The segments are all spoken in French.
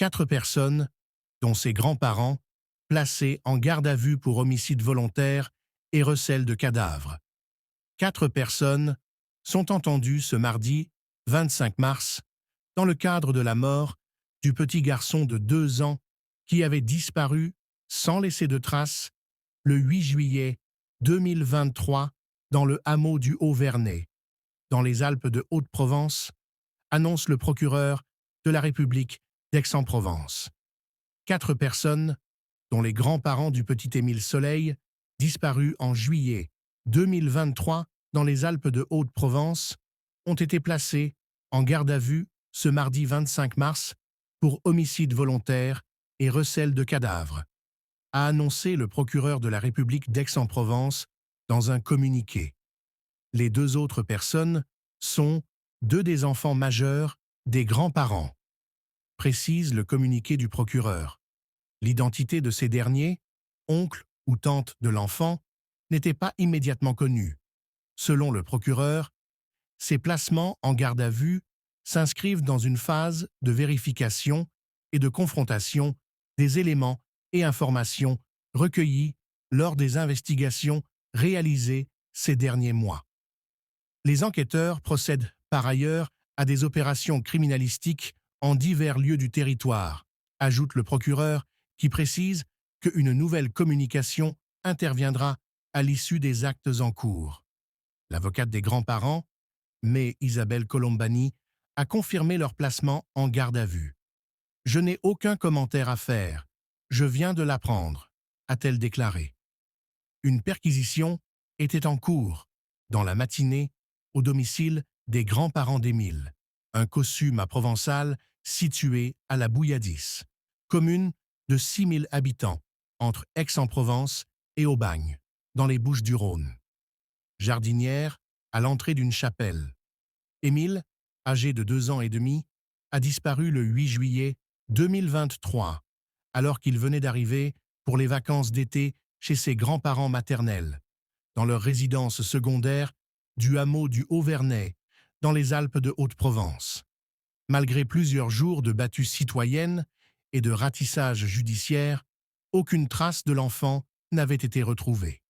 4 personnes, dont ses grands-parents, placés en garde à vue pour homicide volontaire et recel de cadavres. 4 personnes sont entendues ce mardi 25 mars dans le cadre de la mort du petit garçon de 2 ans qui avait disparu sans laisser de traces le 8 juillet 2023 dans le hameau du Haut-Vernay, dans les Alpes de Haute-Provence, annonce le procureur de la République d'Aix-en-Provence. 4 personnes, dont les grands-parents du petit Émile Soleil, disparus en juillet 2023 dans les Alpes de Haute-Provence, ont été placées en garde à vue ce mardi 25 mars pour homicide volontaire et recel de cadavres, a annoncé le procureur de la République d'Aix-en-Provence dans un communiqué. Les 2 autres personnes sont 2 des enfants majeurs des grands-parents, précise le communiqué du procureur. L'identité de ces derniers, oncle ou tante de l'enfant, n'était pas immédiatement connue. Selon le procureur, ces placements en garde à vue s'inscrivent dans une phase de vérification et de confrontation des éléments et informations recueillis lors des investigations réalisées ces derniers mois. Les enquêteurs procèdent par ailleurs à des opérations criminalistiques en divers lieux du territoire, ajoute le procureur, qui précise qu'une nouvelle communication interviendra à l'issue des actes en cours. L'avocate des grands-parents, May Isabelle Colombani, a confirmé leur placement en garde à vue. « Je n'ai aucun commentaire à faire. Je viens de l'apprendre », a-t-elle déclaré. Une perquisition était en cours, dans la matinée, au domicile des grands-parents d'Émile, un COSUM à Provençal situé à la Bouilladis, commune de 6 000 habitants, entre Aix-en-Provence et Aubagne, dans les Bouches-du-Rhône. Jardinière à l'entrée d'une chapelle. Émile, âgé de 2 ans et demi, a disparu le 8 juillet 2023, alors qu'il venait d'arriver pour les vacances d'été chez ses grands-parents maternels, dans leur résidence secondaire du hameau du Haut-Vernay, dans les Alpes de Haute-Provence. Malgré plusieurs jours de battues citoyennes et de ratissage judiciaire, aucune trace de l'enfant n'avait été retrouvée.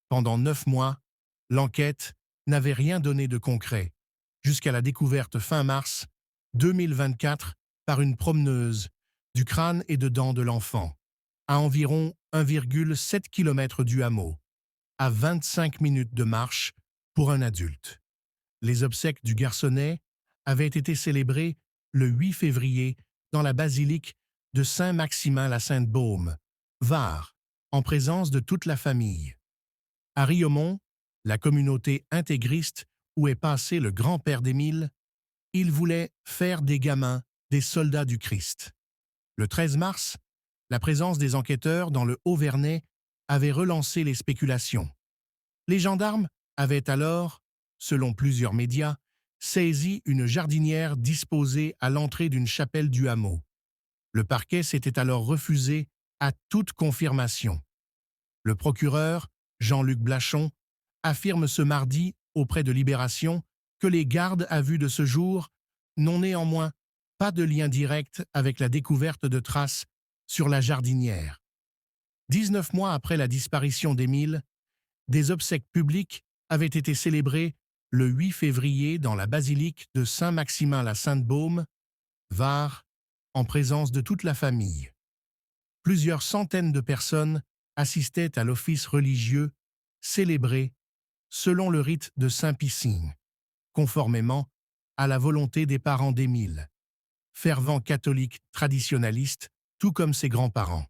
Pendant 9 mois, l'enquête n'avait rien donné de concret, jusqu'à la découverte fin mars 2024 par une promeneuse du crâne et de dents de l'enfant, à environ 1,7 km du hameau, à 25 minutes de marche pour un adulte. Les obsèques du garçonnet avaient été célébrées le 8 février dans la basilique de Saint-Maximin-la-Sainte-Baume, Var, en présence de toute la famille. À Riaumont, la communauté intégriste où est passé le grand-père d'Émile, il voulait faire des gamins des soldats du Christ. Le 13 mars, la présence des enquêteurs dans le Haut-Vernay avait relancé les spéculations. Les gendarmes avaient alors, selon plusieurs médias, saisi une jardinière disposée à l'entrée d'une chapelle du hameau. Le parquet s'était alors refusé à toute confirmation. Le procureur, Jean-Luc Blachon, affirme ce mardi auprès de Libération que les gardes à vue de ce jour n'ont néanmoins pas de lien direct avec la découverte de traces sur la jardinière. 19 mois après la disparition d'Émile, des obsèques publiques avaient été célébrées le 8 février dans la basilique de Saint-Maximin-la-Sainte-Baume, Var, en présence de toute la famille. Plusieurs centaines de personnes assistaient à l'office religieux célébré selon le rite de Saint-Piscine, conformément à la volonté des parents d'Émile, fervent catholique traditionnaliste, tout comme ses grands-parents.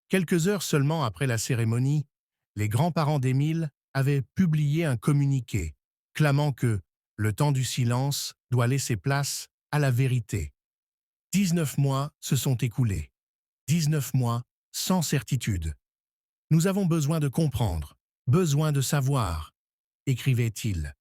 Quelques heures seulement après la cérémonie, les grands-parents d'Émile avaient publié un communiqué clamant que le temps du silence doit laisser place à la vérité. 19 mois se sont écoulés. 19 mois sans certitude. Nous avons besoin de comprendre, besoin de savoir, écrivait-il.